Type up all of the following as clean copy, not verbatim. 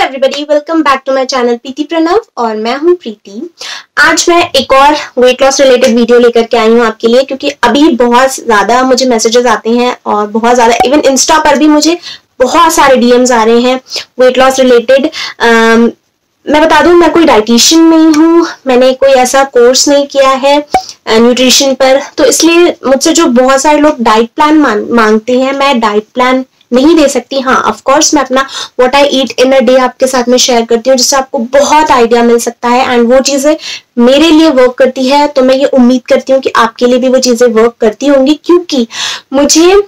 Everybody, welcome back to my channel Preeti Pranav और मैं हूं प्रीति। आज मैं एक और वेट लॉस रिलेटेड वीडियो लेकर के आई हूं आपके लिए, क्योंकि अभी बहुत ज्यादा मुझे मैसेजेस आते हैं और बहुत ज्यादा इवन इंस्टा पर भी मुझे बहुत सारे डीएम्स आ रहे हैं वेट लॉस रिलेटेड। मैं बता दूं, मैं कोई डाइटिशियन नहीं हूं, मैंने कोई ऐसा कोर्स नहीं किया है न्यूट्रिशन पर, तो इसलिए मुझसे जो बहुत सारे लोग डाइट प्लान मांगते हैं, मैं डाइट प्लान नहीं दे सकती। हाँ, ऑफ कोर्स मैं अपना what I eat in a day आपके साथ में शेयर करती हूँ, जिससे आपको बहुत आइडिया मिल सकता है एंड वो चीजें मेरे लिए वर्क करती है, तो मैं ये उम्मीद करती हूँ कि आपके लिए भी वो चीजें वर्क करती होंगी, क्योंकि मुझे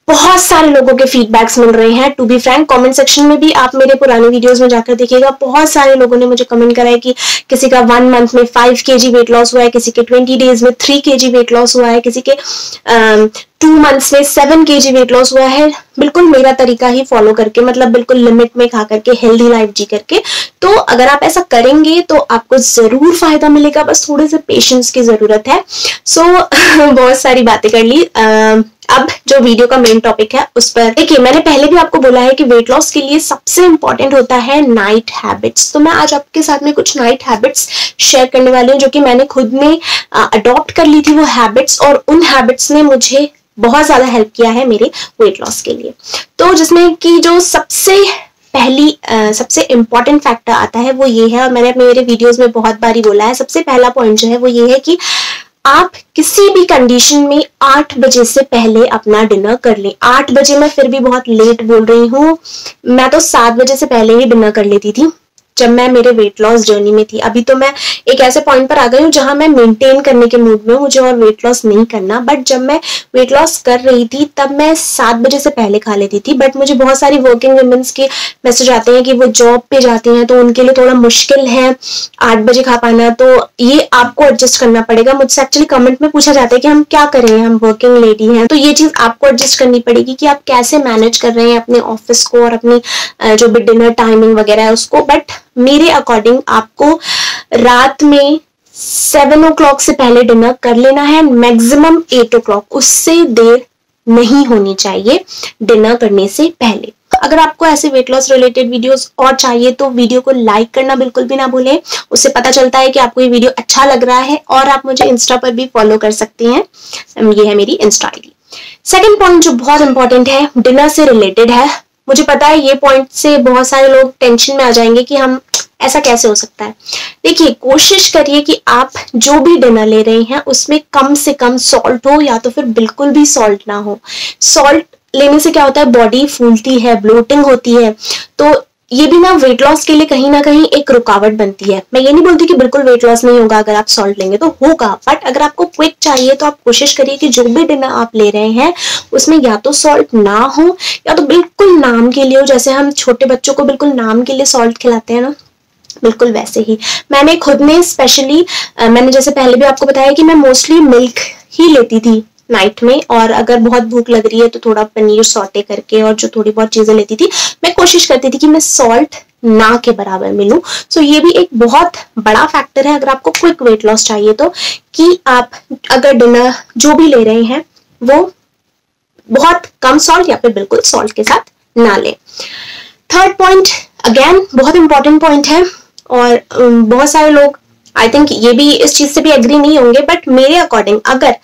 बहुत सारे लोगों के फीडबैक्स मिल रहे हैं। To be frank, comment section में भी आप मेरे पुराने वीडियोस में जाकर देखिएगा, बहुत सारे लोगों ने मुझे कमेंट करा है कि किसी का 1 मंथ में 5 kg वेट लॉस हुआ है, किसी के 20 डेज में 3 kg वेट लॉस हुआ है, किसी के 2 मंथ्स में 7 kg वेट लॉस हुआ है, बिल्कुल मेरा तरीका ही फॉलो करके, मतलब बिल्कुल लिमिट में खा करके, हेल्दी लाइफ जी करके। तो अगर आप ऐसा करेंगे तो आपको जरूर फायदा मिलेगा, बस थोड़े से पेशेंस की जरूरत है। सो बहुत सारी बातें कर ली। अब जो वीडियो का मेन टॉपिक है उस पर देखिए, मैंने पहले भी आपको बोला है कि वेट लॉस के लिए सबसे इंपॉर्टेंट होता है नाइट हैबिट्स। तो मैं आज आपके साथ में कुछ नाइट हैबिट्स शेयर करने वाली हूँ, जो कि मैंने खुद में अडॉप्ट कर ली थी वो हैबिट्स, और उन हैबिट्स ने मुझे बहुत ज्यादा हेल्प किया है मेरे वेट लॉस के लिए। तो जिसमें कि जो सबसे इंपॉर्टेंट फैक्टर आता है वो ये है, और मैंने अपने मेरे वीडियोस में बहुत बारी बोला है, सबसे पहला पॉइंट जो है वो ये है कि आप किसी भी कंडीशन में 8 बजे से पहले अपना डिनर कर लें। 8 बजे मैं फिर भी बहुत लेट बोल रही हूँ, मैं तो 7 बजे से पहले ही डिनर कर लेती थी जब मैं मेरे वेट लॉस जर्नी में थी। अभी तो मैं एक ऐसे पॉइंट पर आ गई हूँ जहां मैं मेंटेन करने के मूड में हूँ, मुझे और वेट लॉस नहीं करना। बट जब मैं वेट लॉस कर रही थी तब मैं 7 बजे से पहले खा लेती थी। बट मुझे बहुत सारी वर्किंग वुमेन्स के मैसेज आते हैं कि वो जॉब पे जाती हैं, तो उनके लिए थोड़ा मुश्किल है 8 बजे खा पाना, तो ये आपको एडजस्ट करना पड़ेगा। मुझसे एक्चुअली कमेंट में पूछा जाता है कि हम क्या करें, हम वर्किंग लेडी हैं, तो ये चीज आपको एडजस्ट करनी पड़ेगी कि आप कैसे मैनेज कर रहे हैं अपने ऑफिस को और अपनी जो भी डिनर टाइमिंग वगैरह है उसको। बट मेरे अकॉर्डिंग आपको रात में 7 o'clock से पहले डिनर कर लेना है, मैक्सिमम 8 o'clock, उससे देर नहीं होनी चाहिए डिनर करने से पहले। अगर आपको ऐसे वेट लॉस रिलेटेड वीडियोस और चाहिए तो वीडियो को लाइक करना बिल्कुल भी ना भूलें, उससे पता चलता है कि आपको ये वीडियो अच्छा लग रहा है। और आप मुझे इंस्टा पर भी फॉलो कर सकते हैं, ये है मेरी इंस्टा आईडी। सेकेंड पॉइंट जो बहुत इंपॉर्टेंट है, डिनर से रिलेटेड है। मुझे पता है ये पॉइंट से बहुत सारे लोग टेंशन में आ जाएंगे कि हम ऐसा कैसे हो सकता है। देखिए, कोशिश करिए कि आप जो भी डिनर ले रहे हैं उसमें कम से कम सॉल्ट हो, या तो फिर बिल्कुल भी सॉल्ट ना हो। सॉल्ट लेने से क्या होता है, बॉडी फूलती है, ब्लोटिंग होती है, तो ये भी ना वेट लॉस के लिए कहीं ना कहीं एक रुकावट बनती है। मैं ये नहीं बोलती कि बिल्कुल वेट लॉस नहीं होगा अगर आप सॉल्ट लेंगे, तो होगा, बट अगर आपको क्विक चाहिए तो आप कोशिश करिए कि जो भी डिनर आप ले रहे हैं उसमें या तो सॉल्ट ना हो या तो बिल्कुल नाम के लिए हो। जैसे हम छोटे बच्चों को बिल्कुल नाम के लिए सॉल्ट खिलाते हैं ना, बिल्कुल वैसे ही मैंने खुद में स्पेशली, मैंने जैसे पहले भी आपको बताया कि मैं मोस्टली मिल्क ही लेती थी नाइट में, और अगर बहुत भूख लग रही है तो थोड़ा पनीर सौटे करके और जो थोड़ी बहुत चीजें लेती थी, मैं कोशिश करती थी कि मैं सॉल्ट ना के बराबर मिलूं। सो ये भी एक बहुत बड़ा फैक्टर है अगर आपको क्विक वेट लॉस चाहिए तो, कि आप अगर डिनर जो भी ले रहे हैं वो बहुत कम सॉल्ट या फिर बिल्कुल सॉल्ट के साथ ना लें। थर्ड पॉइंट अगेन बहुत इंपॉर्टेंट पॉइंट है, और बहुत सारे लोग आई थिंक ये भी इस चीज से भी एग्री नहीं होंगे, बट मेरे अकॉर्डिंग अगर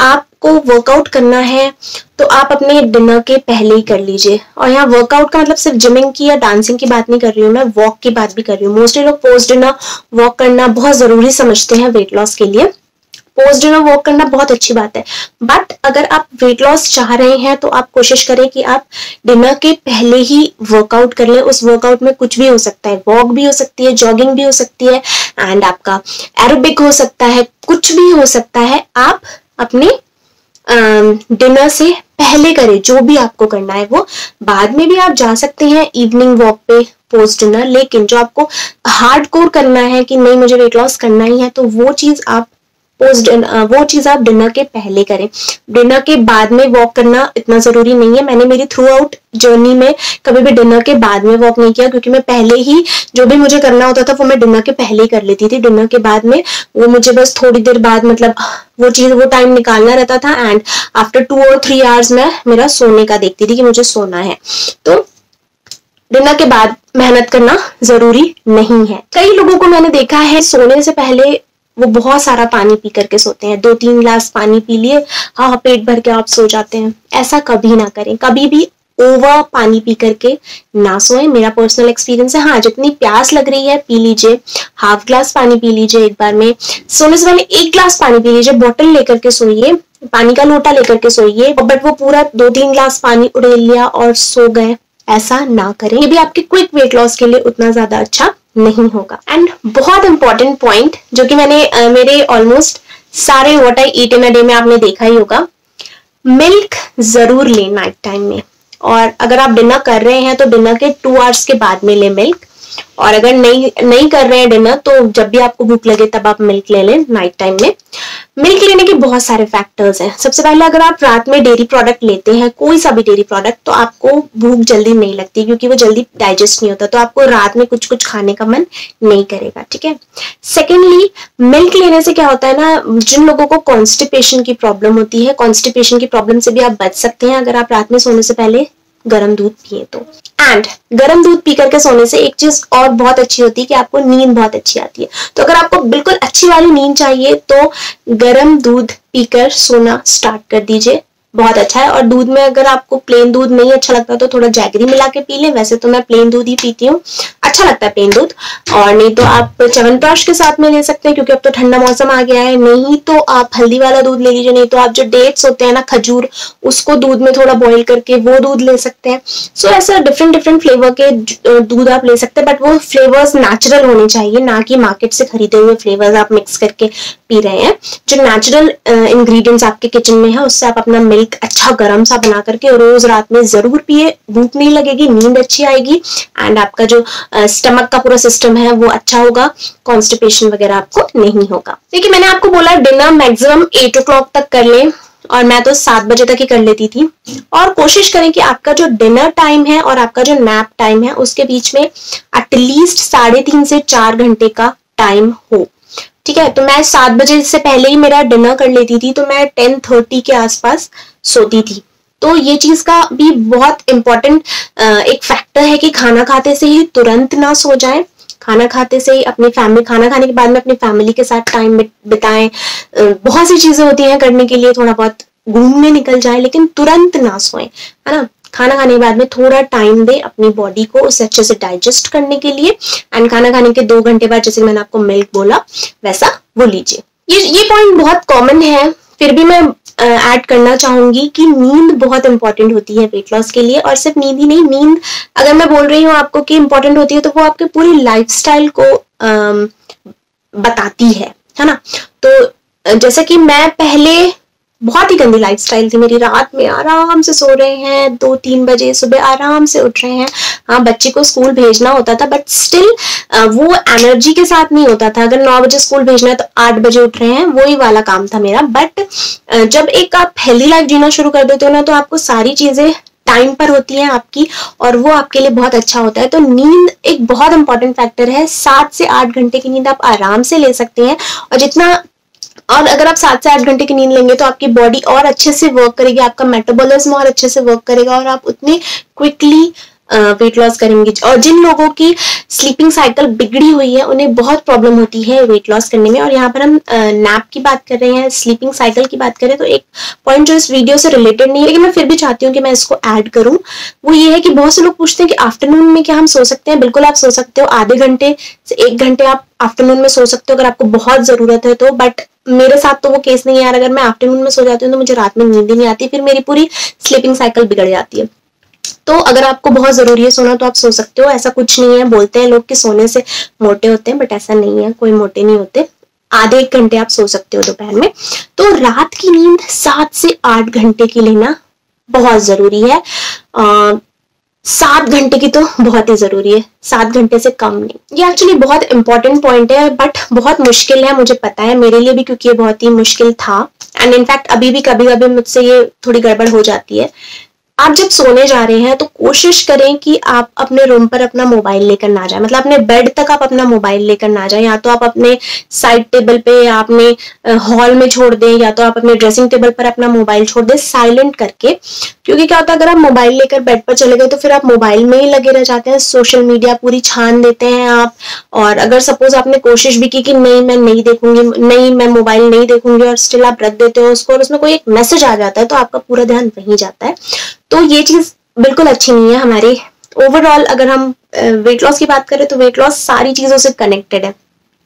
आपको वर्कआउट करना है तो आप अपने डिनर के पहले ही कर लीजिए। और यहाँ वर्कआउट का मतलब सिर्फ जिमिंग की या डांसिंग की बात नहीं कर रही हूँ, मैं वॉक की बात भी कर रही हूँ। मोस्टली लोग पोस्ट डिनर वॉक करना बहुत जरूरी समझते हैं वेट लॉस के लिए। पोस्ट डिनर वॉक करना बहुत अच्छी बात है, बट अगर आप वेट लॉस चाह रहे हैं तो आप कोशिश करें कि आप डिनर के पहले ही वर्कआउट कर लें। उस वर्कआउट में कुछ भी हो सकता है, वॉक भी हो सकती है, जॉगिंग भी हो सकती है, एंड आपका एरोबिक हो सकता है, कुछ भी हो सकता है। आप अपने डिनर से पहले करें, जो भी आपको करना है वो बाद में भी आप जा सकते हैं इवनिंग वॉक पे पोस्ट डिनर, लेकिन जो आपको हार्डकोर करना है कि नहीं मुझे वेट लॉस करना ही है, तो वो चीज आप डिनर के पहले करें। डिनर के बाद में वॉक करना इतना जरूरी नहीं है। मैंने मेरी थ्रू आउट जर्नी में कभी भी डिनर के बाद में वॉक नहीं किया, क्योंकि मैं पहले ही जो भी मुझे करना होता था वो मैं डिनर के पहले ही कर लेती थी। डिनर के बाद में वो मुझे बस थोड़ी देर बाद, मतलब वो टाइम निकालना रहता था, एंड आफ्टर 2 और 3 आवर्स मैं मेरा सोने का देखती थी कि मुझे सोना है। तो डिनर के बाद मेहनत करना जरूरी नहीं है। कई लोगों को मैंने देखा है सोने से पहले वो बहुत सारा पानी पी करके सोते हैं, 2-3 गिलास पानी पी लिए, हाँ पेट भर के आप सो जाते हैं। ऐसा कभी ना करें, कभी भी ओवर पानी पी करके ना सोएं। मेरा पर्सनल एक्सपीरियंस है। हाँ, जितनी प्यास लग रही है पी लीजिए, हाफ ग्लास पानी पी लीजिए एक बार में। सोने से पहले 1 गिलास पानी पी लीजिए, बोतल लेकर के सोइए, पानी का लोटा लेकर के सोइए, बट वो पूरा 2-3 गिलास पानी उड़ेल लिया और सो गए, ऐसा ना करें। ये भी आपके क्विक वेट लॉस के लिए उतना ज्यादा अच्छा नहीं होगा। एंड बहुत इंपॉर्टेंट पॉइंट जो कि मैंने मेरे ऑलमोस्ट सारे what I eat in a day में आपने देखा ही होगा, मिल्क जरूर लें नाइट टाइम में। और अगर आप डिनर कर रहे हैं तो डिनर के 2 आवर्स के बाद में लें मिल्क, और अगर नहीं कर रहे हैं डिनर तो जब भी आपको भूख लगे तब आप मिल्क ले लें नाइट टाइम में। मिल्क लेने के बहुत सारे फैक्टर्स हैं। सबसे पहले अगर आप रात में डेयरी प्रोडक्ट लेते हैं, कोई सा भी डेयरी प्रोडक्ट, तो आपको भूख जल्दी नहीं लगती क्योंकि वो जल्दी डाइजेस्ट नहीं होता, तो आपको रात में कुछ कुछ खाने का मन नहीं करेगा, ठीक है। सेकेंडली, मिल्क लेने से क्या होता है ना, जिन लोगों को कॉन्स्टिपेशन की प्रॉब्लम होती है, कॉन्स्टिपेशन की प्रॉब्लम से भी आप बच सकते हैं अगर आप रात में सोने से पहले गर्म दूध पिए तो। एंड गर्म दूध पी करके सोने से एक चीज और बहुत अच्छी होती है कि आपको नींद बहुत अच्छी आती है। तो अगर आपको बिल्कुल अच्छी वाली नींद चाहिए तो गर्म दूध पीकर सोना स्टार्ट कर दीजिए, बहुत अच्छा है। और दूध में अगर आपको प्लेन दूध नहीं अच्छा लगता तो थोड़ा जैगरी मिला के पी लें, वैसे तो मैं प्लेन दूध ही पीती हूँ, अच्छा लगता है प्लेन दूध। और नहीं तो आप च्यवनप्राश के साथ में ले सकते हैं क्योंकि अब तो ठंडा मौसम आ गया है। नहीं तो आप हल्दी वाला दूध ले लीजिए, नहीं तो आप जो डेट्स होते हैं ना, खजूर, उसको दूध में थोड़ा बॉईल करके वो दूध ले सकते हैं। सो ऐसा डिफरेंट फ्लेवर के दूध आप ले सकते हैं, बट वो फ्लेवर्स नेचुरल होने चाहिए, ना कि मार्केट से खरीदे हुए फ्लेवर्स आप मिक्स करके पी रहे हैं। जो नेचुरल इंग्रेडिएंट्स आपके किचन में है उससे आप अपना मिल्क अच्छा गर्म सा बना करके रोज रात में जरूर पिए। भूख नहीं लगेगी, नींद अच्छी आएगी, एंड आपका जो स्टमक का पूरा सिस्टम है वो अच्छा होगा, कॉन्स्टिपेशन वगैरह आपको नहीं होगा। देखिए, मैंने आपको बोला डिनर मैक्सिमम 8 o'clock तक कर लें, और मैं तो 7 बजे तक ही कर लेती थी। और कोशिश करें कि आपका जो डिनर टाइम है और आपका जो नैप टाइम है उसके बीच में एटलीस्ट 3.5 से 4 घंटे का टाइम हो, ठीक है। तो मैं 7 बजे से पहले ही मेरा डिनर कर लेती थी, तो मैं 10:30 के आसपास सोती थी। तो ये चीज का भी बहुत इंपॉर्टेंट एक फैक्टर है कि खाना खाते से ही तुरंत ना सो जाएं। खाना खाते से ही अपनी फैमिली, खाना खाने के बाद में अपनी फैमिली के साथ टाइम बिताएं। बहुत सी चीजें होती हैं करने के लिए, थोड़ा बहुत घूमने निकल जाए, लेकिन तुरंत ना सोएं, है ना। खाना खाने के बाद में थोड़ा टाइम दे अपनी बॉडी को उसे अच्छे से डाइजेस्ट करने के लिए, एंड खाना खाने के 2 घंटे बाद, जैसे मैंने आपको मिल्क बोला वैसा वो लीजिए। ये पॉइंट बहुत कॉमन है, फिर भी मैं ऐड करना चाहूंगी कि नींद बहुत इंपॉर्टेंट होती है वेट लॉस के लिए। और सिर्फ नींद ही नहीं, नींद अगर मैं बोल रही हूँ आपको कि इंपॉर्टेंट होती है तो वो आपके पूरी लाइफस्टाइल को बताती है ना। तो जैसे कि मैं पहले बहुत ही गंदी लाइफस्टाइल थी मेरी, रात में आराम से सो रहे हैं, 2-3 बजे सुबह आराम से उठ रहे हैं। हाँ, बच्चे को स्कूल भेजना होता था, बट स्टिल वो एनर्जी के साथ नहीं होता था। अगर 9 बजे स्कूल भेजना है तो 8 बजे उठ रहे हैं, वही वाला काम था मेरा। बट जब एक आप हेल्दी लाइफ जीना शुरू कर देते हो ना, तो आपको सारी चीजें टाइम पर होती है आपकी, और वो आपके लिए बहुत अच्छा होता है। तो नींद एक बहुत इंपॉर्टेंट फैक्टर है। 7 से 8 घंटे की नींद आप आराम से ले सकते हैं, और अगर आप 7 से 8 घंटे की नींद लेंगे तो आपकी बॉडी और अच्छे से वर्क करेगी, आपका मेटाबॉलिज्म और अच्छे से वर्क करेगा, और आप उतने क्विकली वेट लॉस करेंगे। और जिन लोगों की स्लीपिंग साइकिल बिगड़ी हुई है उन्हें बहुत प्रॉब्लम होती है वेट लॉस करने में। और यहाँ पर हम नैप की बात कर रहे हैं, स्लीपिंग साइकिल की बात करें, तो एक पॉइंट जो इस वीडियो से रिलेटेड नहीं है लेकिन मैं फिर भी चाहती हूँ कि मैं इसको ऐड करूँ, वो ये है कि बहुत से लोग पूछते हैं कि आफ्टरनून में क्या हम सो सकते हैं। बिल्कुल आप सो सकते हो, आधे घंटे से 1 घंटे आप आफ्टरनून में सो सकते हो अगर आपको बहुत जरूरत है तो। बट मेरे साथ तो वो केस नहीं है यार, अगर मैं आफ्टरनून में सो जाती हूँ तो मुझे रात में नींद ही नहीं आती, फिर मेरी पूरी स्लीपिंग साइकिल बिगड़ जाती है। तो अगर आपको बहुत जरूरी है सोना तो आप सो सकते हो, ऐसा कुछ नहीं है। बोलते हैं लोग कि सोने से मोटे होते हैं, बट ऐसा नहीं है, कोई मोटे नहीं होते। आधे 1 घंटे आप सो सकते हो दोपहर में। तो रात की नींद 7 से 8 घंटे की लेना बहुत जरूरी है। 7 घंटे की तो बहुत ही जरूरी है, 7 घंटे से कम नहीं। ये एक्चुअली बहुत इंपॉर्टेंट पॉइंट है, बट बहुत मुश्किल है, मुझे पता है, मेरे लिए भी, क्योंकि ये बहुत ही मुश्किल था। एंड इनफैक्ट अभी भी कभी कभी मुझसे ये थोड़ी गड़बड़ हो जाती है। आप जब सोने जा रहे हैं तो कोशिश करें कि आप अपने रूम पर अपना मोबाइल लेकर ना जाए, मतलब अपने बेड तक आप अपना मोबाइल लेकर ना जाए। या तो आप अपने साइड टेबल पे या अपने हॉल में छोड़ दें, या तो आप अपने ड्रेसिंग टेबल पर अपना मोबाइल छोड़ दें साइलेंट करके। क्योंकि क्या होता है, अगर आप मोबाइल लेकर बेड पर चले गए तो फिर आप मोबाइल में ही लगे रह जाते हैं, सोशल मीडिया पूरी छान देते हैं आप। और अगर सपोज आपने कोशिश भी की कि नहीं मैं नहीं देखूंगी, नहीं मैं मोबाइल नहीं देखूंगी, और स्टिल आप रख देते हो उसको और उसमें कोई एक मैसेज आ जाता है तो आपका पूरा ध्यान वहीं जाता है। तो ये चीज बिल्कुल अच्छी नहीं है हमारे ओवरऑल। अगर हम वेट लॉस की बात करें तो वेट लॉस सारी चीजों से कनेक्टेड है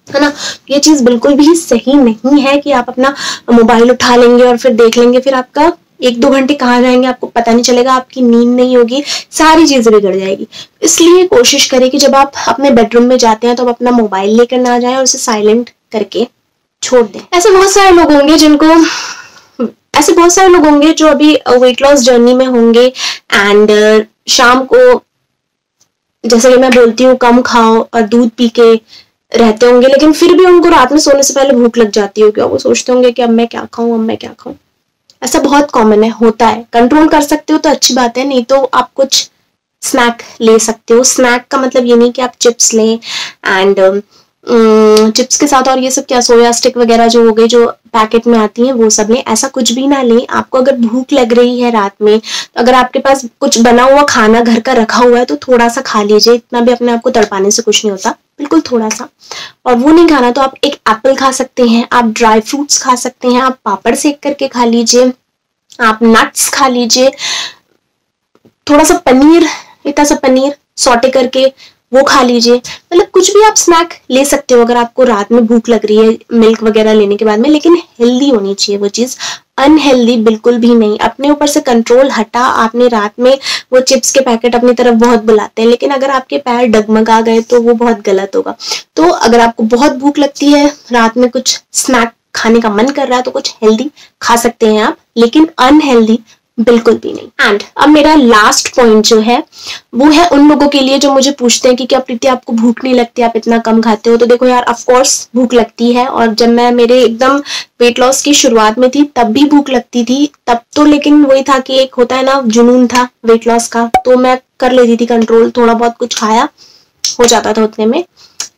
ना। ये चीज बिल्कुल भी सही नहीं है कि आप अपना मोबाइल उठा लेंगे और फिर देख लेंगे, फिर आपका 1-2 घंटे कहाँ जाएंगे आपको पता नहीं चलेगा, आपकी नींद नहीं होगी, सारी चीजें बिगड़ जाएगी। इसलिए कोशिश करें कि जब आप अपने बेडरूम में जाते हैं तो आप अपना मोबाइल लेकर ना जाएं और उसे साइलेंट करके छोड़ दें। ऐसे बहुत सारे लोग होंगे जो अभी वेट लॉस जर्नी में होंगे एंड शाम को, जैसे कि मैं बोलती हूँ, कम खाओ और दूध पी के रहते होंगे, लेकिन फिर भी उनको रात में सोने से पहले भूख लग जाती होगी और वो सोचते होंगे कि अब मैं क्या खाऊं। ऐसा बहुत कॉमन है, होता है। कंट्रोल कर सकते हो तो अच्छी बात है, नहीं तो आप कुछ स्नैक ले सकते हो। स्नैक का मतलब ये नहीं कि आप चिप्स लें एंड चिप्स के साथ और ये सब क्या सोया स्टिक वगैरह जो हो गई जो पैकेट में आती हैं वो सब लें, ऐसा कुछ भी ना लें। आपको अगर भूख लग रही है रात में तो अगर आपके पास कुछ बना हुआ खाना घर का रखा हुआ है तो थोड़ा सा खा लीजिए, इतना भी अपने आप को तड़पाने से कुछ नहीं होता, बिल्कुल थोड़ा सा। और वो नहीं खाना तो आप एक एप्पल खा सकते हैं, आप ड्राई फ्रूट्स खा सकते हैं, आप पापड़ सेक करके खा लीजिए, आप नट्स खा लीजिए, थोड़ा सा पनीर, इतना सा पनीर सॉटे करके वो खा लीजिए। मतलब कुछ भी आप स्नैक ले सकते हो अगर आपको रात में भूख लग रही है मिल्क वगैरह लेने के बाद में, लेकिन हेल्दी होनी चाहिए वो चीज, अनहेल्दी बिल्कुल भी नहीं। अपने ऊपर से कंट्रोल हटा, आपने रात में वो चिप्स के पैकेट अपनी तरफ बहुत बुलाते हैं, लेकिन अगर आपके पैर डगमगा गए तो वो बहुत गलत होगा। तो अगर आपको बहुत भूख लगती है, रात में कुछ स्नैक खाने का मन कर रहा है तो कुछ हेल्दी खा सकते हैं आप, लेकिन अनहेल्दी बिल्कुल भी नहीं। एंड अब मेरा लास्ट पॉइंट जो है वो है उन लोगों के लिए जो मुझे पूछते हैं कि क्या प्रीति आपको भूख नहीं लगती, आप इतना कम खाते हो। तो देखो यार, ऑफ कोर्स भूख लगती है, और जब मैं मेरे एकदम वेट लॉस की शुरुआत में थी तब भी भूख लगती थी, तब तो लेकिन वही था कि एक होता है ना जुनून था वेट लॉस का, तो मैं कर लेती थी कंट्रोल, थोड़ा बहुत कुछ खाया हो जाता था उतने में।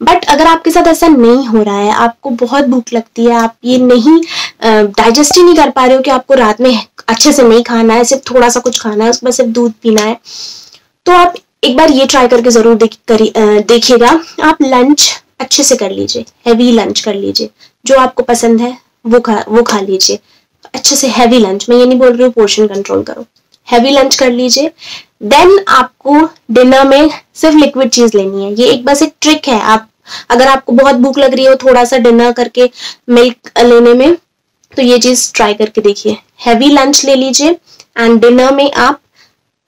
बट अगर आपके साथ ऐसा नहीं हो रहा है, आपको बहुत भूख लगती है, आप ये नहीं डाइजेस्ट ही नहीं कर पा रहे हो कि आपको रात में अच्छे से नहीं खाना है, सिर्फ थोड़ा सा कुछ खाना है, उसमें सिर्फ दूध पीना है, तो आप एक बार ये ट्राई करके जरूर देखिएगा। आप लंच अच्छे से कर लीजिए, हैवी लंच कर लीजिए, जो आपको पसंद है वो खा लीजिए अच्छे से। हैवी लंच, मैं ये नहीं बोल रही हूँ पोर्शन कंट्रोल करो, हैवी लंच कर लीजिए। देन आपको डिनर में सिर्फ लिक्विड चीज लेनी है। ये एक बस एक ट्रिक है, आप अगर आपको बहुत भूख लग रही हो थोड़ा सा डिनर करके मिल्क लेने में, तो ये चीज ट्राई करके देखिए। हैवी लंच ले लीजिए एंड डिनर में आप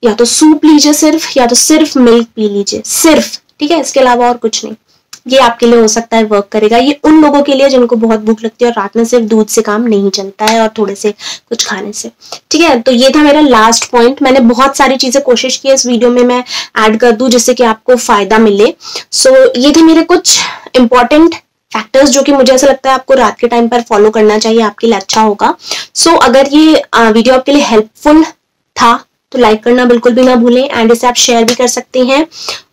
या तो सूप लीजिए सिर्फ, या तो सिर्फ मिल्क पी लीजिए सिर्फ, ठीक है, इसके अलावा और कुछ नहीं। ये आपके लिए हो सकता है वर्क करेगा। ये उन लोगों के लिए जिनको बहुत भूख लगती है और रात में सिर्फ दूध से काम नहीं चलता है और थोड़े से कुछ खाने से, ठीक है। तो ये था मेरा लास्ट पॉइंट। मैंने बहुत सारी चीजें कोशिश की इस वीडियो में मैं ऐड कर दूं जिससे कि आपको फायदा मिले। सो ये थे मेरे कुछ इंपॉर्टेंट फैक्टर्स जो कि मुझे ऐसा लगता है आपको रात के टाइम पर फॉलो करना चाहिए, आपके लिए अच्छा होगा। सो अगर ये वीडियो आपके लिए हेल्पफुल था तो लाइक करना बिल्कुल भी ना भूलें, एंड इसे आप शेयर भी कर सकते हैं।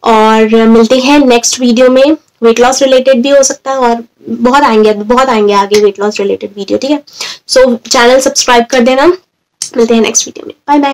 और मिलते हैं नेक्स्ट वीडियो में, वेट लॉस रिलेटेड भी हो सकता है और बहुत आएंगे आगे वेट लॉस रिलेटेड वीडियो, ठीक है। सो चैनल सब्सक्राइब कर देना। मिलते हैं नेक्स्ट वीडियो में, बाय बाय।